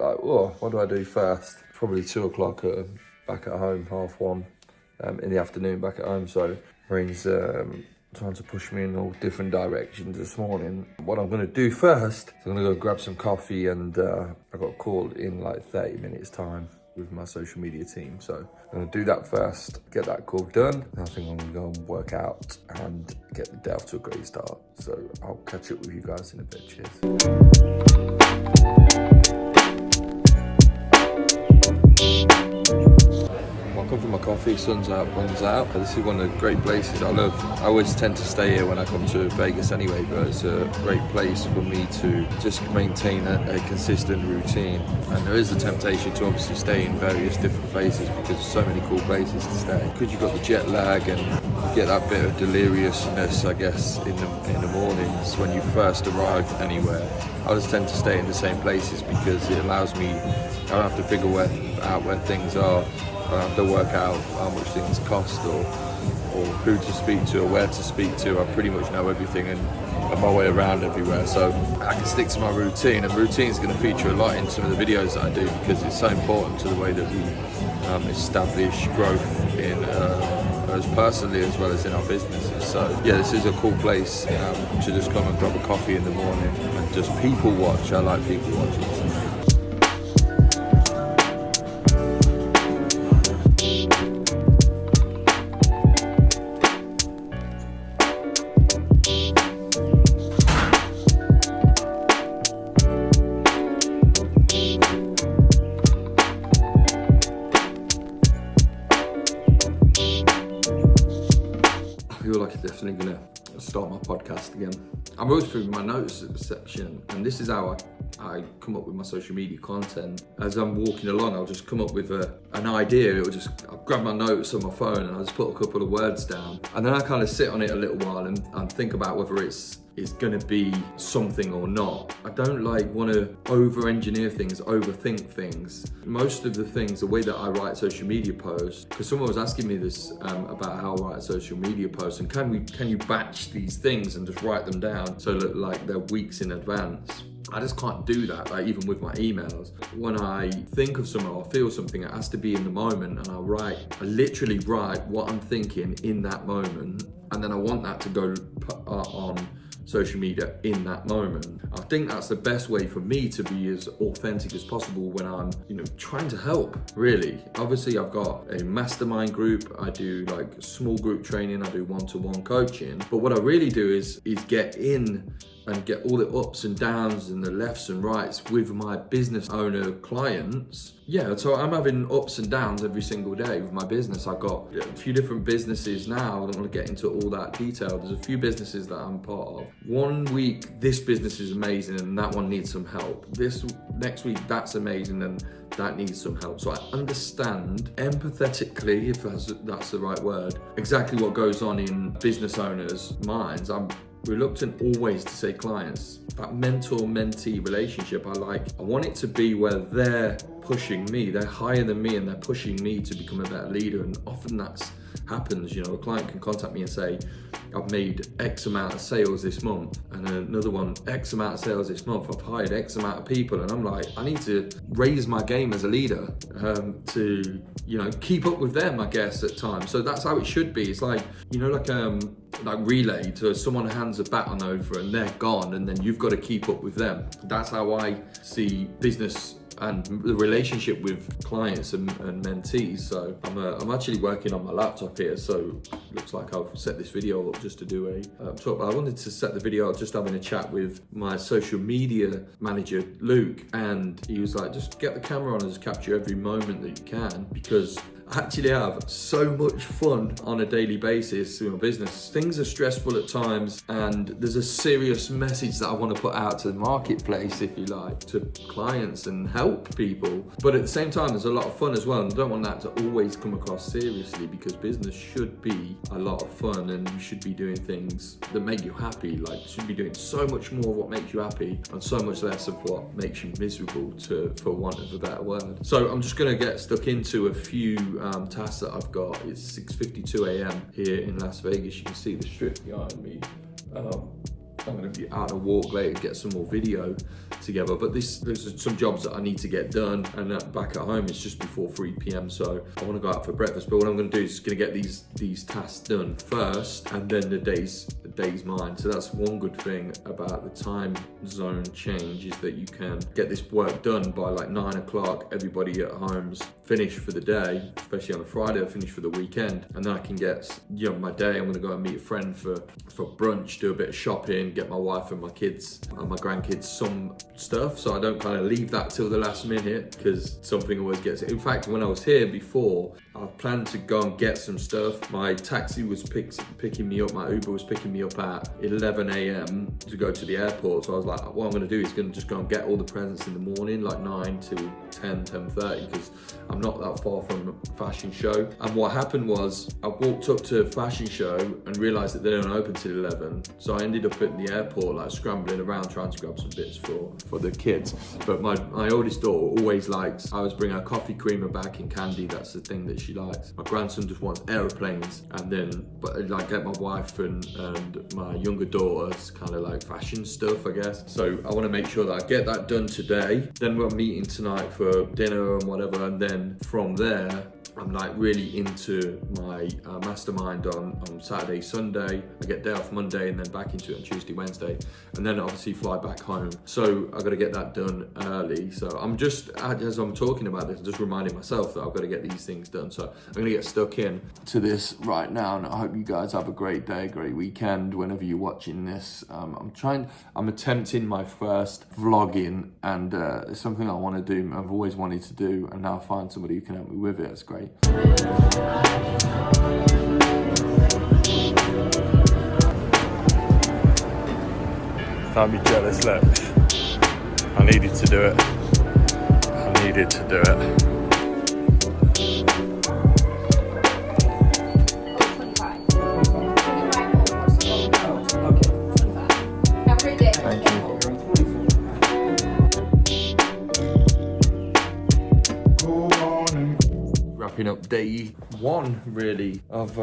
like, oh, what do I do first? Probably 2 o'clock back at home, 1:30 in the afternoon back at home. So Marines trying to push me in all different directions this morning. What I'm gonna do first is I'm gonna go grab some coffee, and I got a call in like 30 minutes time with my social media team. So I'm gonna do that first, get that call done. And I think I'm gonna go and work out and get the day off to a great start. So I'll catch up with you guys in a bit. Cheers. Come for my coffee, sun's out, runs out. This is one of the great places I love. I always tend to stay here when I come to Vegas anyway, but it's a great place for me to just maintain a consistent routine. And there is a temptation to obviously stay in various different places because there's so many cool places to stay. Because you've got the jet lag and you get that bit of deliriousness, I guess, in the mornings when you first arrive anywhere. I just tend to stay in the same places because it allows me, I don't have to figure out where things are. I don't have to work out how much things cost or who to speak to or where to speak to. I pretty much know everything and I'm my way around everywhere, so I can stick to my routine, and routine is going to feature a lot in some of the videos that I do because it's so important to the way that we establish growth in as personally as well as in our businesses. So yeah, this is a cool place to just come and grab a coffee in the morning and just people watch. I like people watching. I feel like I'm definitely gonna start my podcast again. I'm always through my notes section, and this is how I come up with my social media content. As I'm walking along, I'll just come up with an idea. I'll grab my notes on my phone and I'll just put a couple of words down, and then I kind of sit on it a little while and think about whether it's going to be something or not. I don't want to over-engineer things, overthink things. Most of the things, the way that I write social media posts, because someone was asking me this about how I write social media posts, and can you batch these things and just write them down so that like they're weeks in advance? I just can't do that, like even with my emails. When I think of something or feel something, it has to be in the moment, and I literally write what I'm thinking in that moment, and then I want that to go on social media in that moment. I think that's the best way for me to be as authentic as possible when I'm, trying to help, really. Obviously, I've got a mastermind group. I do like small group training. I do one-to-one coaching. But what I really do is get in and get all the ups and downs and the lefts and rights with my business owner clients. Yeah, so I'm having ups and downs every single day with my business. I've got a few different businesses now. I don't want to get into all that detail. There's a few businesses that I'm part of. One week, this business is amazing and that one needs some help. This next week, that's amazing and that needs some help. So I understand empathetically, if that's the right word, exactly what goes on in business owners' minds. I'm reluctant always to say clients. That mentor-mentee relationship, I want it to be where they're pushing me, they're higher than me and they're pushing me to become a better leader. And often that happens, a client can contact me and say, I've made X amount of sales this month, and another one, X amount of sales this month, I've hired X amount of people, and I'm like, I need to raise my game as a leader to, keep up with them, I guess, at times. So that's how it should be. It's like, like relay to someone hands a baton over and they're gone, and then you've got to keep up with them. That's how I see business and the relationship with clients and mentees. So I'm actually working on my laptop here, so looks like I've set this video up just to do a talk. But I wanted to set the video up just having a chat with my social media manager, Luke, and he was like, just get the camera on and just capture every moment that you can, because I actually have so much fun on a daily basis through my business. Things are stressful at times, and there's a serious message that I want to put out to the marketplace, if you like, to clients and help people. But at the same time, there's a lot of fun as well, and I don't want that to always come across seriously, because business should be a lot of fun, and you should be doing things that make you happy. Like, you should be doing so much more of what makes you happy and so much less of what makes you miserable, for want of a better word. So I'm just going to get stuck into a few tasks that I've got. It's 6:52 a.m. here in Las Vegas. You can see the strip behind me. I'm going to be out on a walk later, get some more video together. But there's some jobs that I need to get done, and back at home it's just before 3 p.m. so I want to go out for breakfast. But what I'm going to do is going to get these tasks done first, and then the day's mine. So that's one good thing about the time zone change, is that you can get this work done by like 9 o'clock. Everybody at home's finished for the day, especially on a Friday. I finish for the weekend, and then I can get my day. I'm going to go and meet a friend for brunch, do a bit of shopping, get my wife and my kids and my grandkids some stuff, so I don't kind of leave that till the last minute, because something always gets it. In fact, when I was here before, I planned to go and get some stuff. My taxi was picking me up, my Uber was picking me up at 11 a.m. to go to the airport, so I was like, what I'm going to do is going to just go and get all the presents in the morning, like 9 to 10:30, because I'm not that far from a fashion show. And what happened was, I walked up to a fashion show and realised that they don't open till 11, so I ended up at the airport like scrambling around trying to grab some bits for the kids. But my oldest daughter always likes, I always bring her coffee creamer back and candy. That's the thing that she likes. My grandson just wants aeroplanes, and then like get my wife and my younger daughter's kind of like fashion stuff, I guess. So I want to make sure that I get that done today. Then we're meeting tonight for dinner and whatever, and then from there I'm like really into my mastermind on Saturday, Sunday. I get day off Monday, and then back into it on Tuesday, Wednesday, and then obviously fly back home. So I've got to get that done early. So I'm just, as I'm talking about this, I'm just reminding myself that I've got to get these things done. So I'm going to get stuck in to this right now, and I hope you guys have a great day, great weekend, whenever you're watching this. I'm attempting my first vlogging, and it's something I want to do. I've always wanted to do, and now I find somebody who can help me with it. It's great. Can't be jealous, look. I needed to do it. I needed to do it. Up day one really of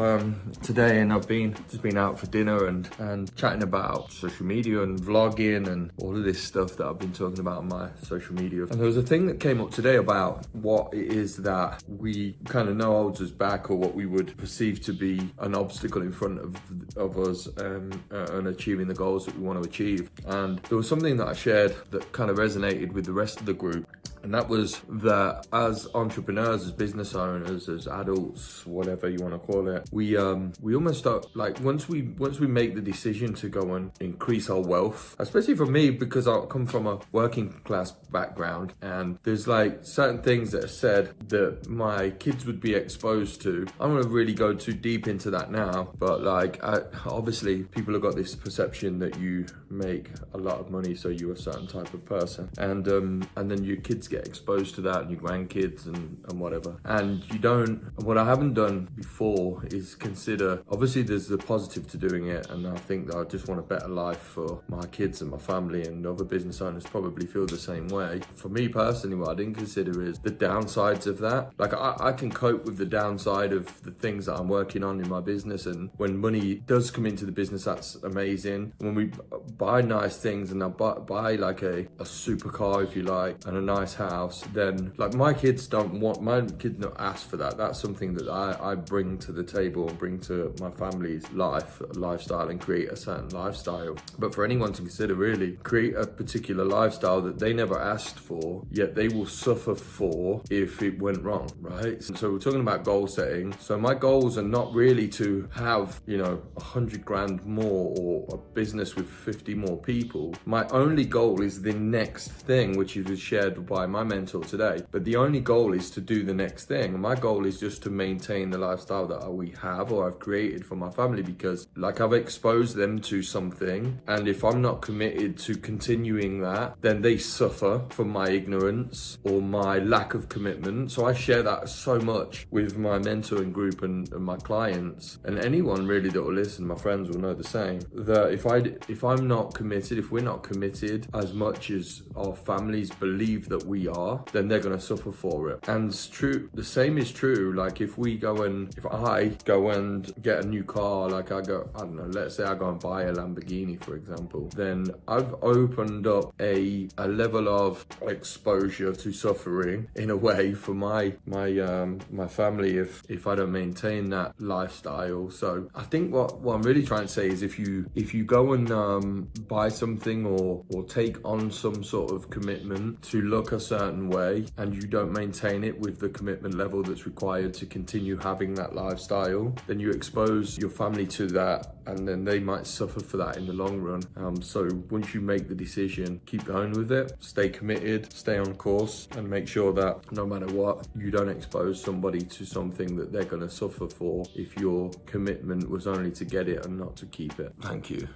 today, and I've just been out for dinner and chatting about social media and vlogging and all of this stuff that I've been talking about on my social media. And there was a thing that came up today about what it is that we kind of know holds us back, or what we would perceive to be an obstacle in front of us and achieving the goals that we want to achieve. And there was something that I shared that kind of resonated with the rest of the group. And that was that as entrepreneurs, as business owners, as adults, whatever you want to call it, we almost start, like, once we make the decision to go and increase our wealth, especially for me, because I come from a working class background, and there's like certain things that are said that my kids would be exposed to. I don't want to really go too deep into that now, but like, obviously people have got this perception that you make a lot of money, so you're a certain type of person, and then your kids get exposed to that, and your grandkids and whatever. And what I haven't done before is consider, obviously there's the positive to doing it, and I think that I just want a better life for my kids and my family, and other business owners probably feel the same way. For me personally, what I didn't consider is the downsides of that. Like I can cope with the downside of the things that I'm working on in my business, and when money does come into the business, that's amazing. When we buy nice things, and I buy like a supercar, if you like, and a nice house, then like my kids don't not ask for that. That's something that I bring to the table and bring to my family's lifestyle, and create a certain lifestyle. But for anyone to consider, really create a particular lifestyle that they never asked for, yet they will suffer for if it went wrong, right? So we're talking about goal setting. So my goals are not really to have 100 grand more, or a business with 50 more people. My only goal is the next thing, which was shared by my mentor today. But the only goal is to do the next thing. And my goal is just to maintain the lifestyle that we have, or I've created for my family, because like I've exposed them to something, and if I'm not committed to continuing that, then they suffer from my ignorance or my lack of commitment. So I share that so much with my mentoring group and my clients, and anyone really that will listen, my friends will know the same, that if I'm not committed, if we're not committed as much as our families believe that we we are, then they're going to suffer for it. And it's true, the same is true, like if I go and get a new car, like I don't know, let's say I go and buy a Lamborghini, for example, then I've opened up a level of exposure to suffering in a way for my family if I don't maintain that lifestyle. So I think what I'm really trying to say is if you go and buy something or take on some sort of commitment to look a certain way and you don't maintain it with the commitment level that's required to continue having that lifestyle, then you expose your family to that, and then they might suffer for that in the long run. So once you make the decision, keep going with it, stay committed, stay on course, and make sure that no matter what, you don't expose somebody to something that they're going to suffer for if your commitment was only to get it and not to keep it. Thank you.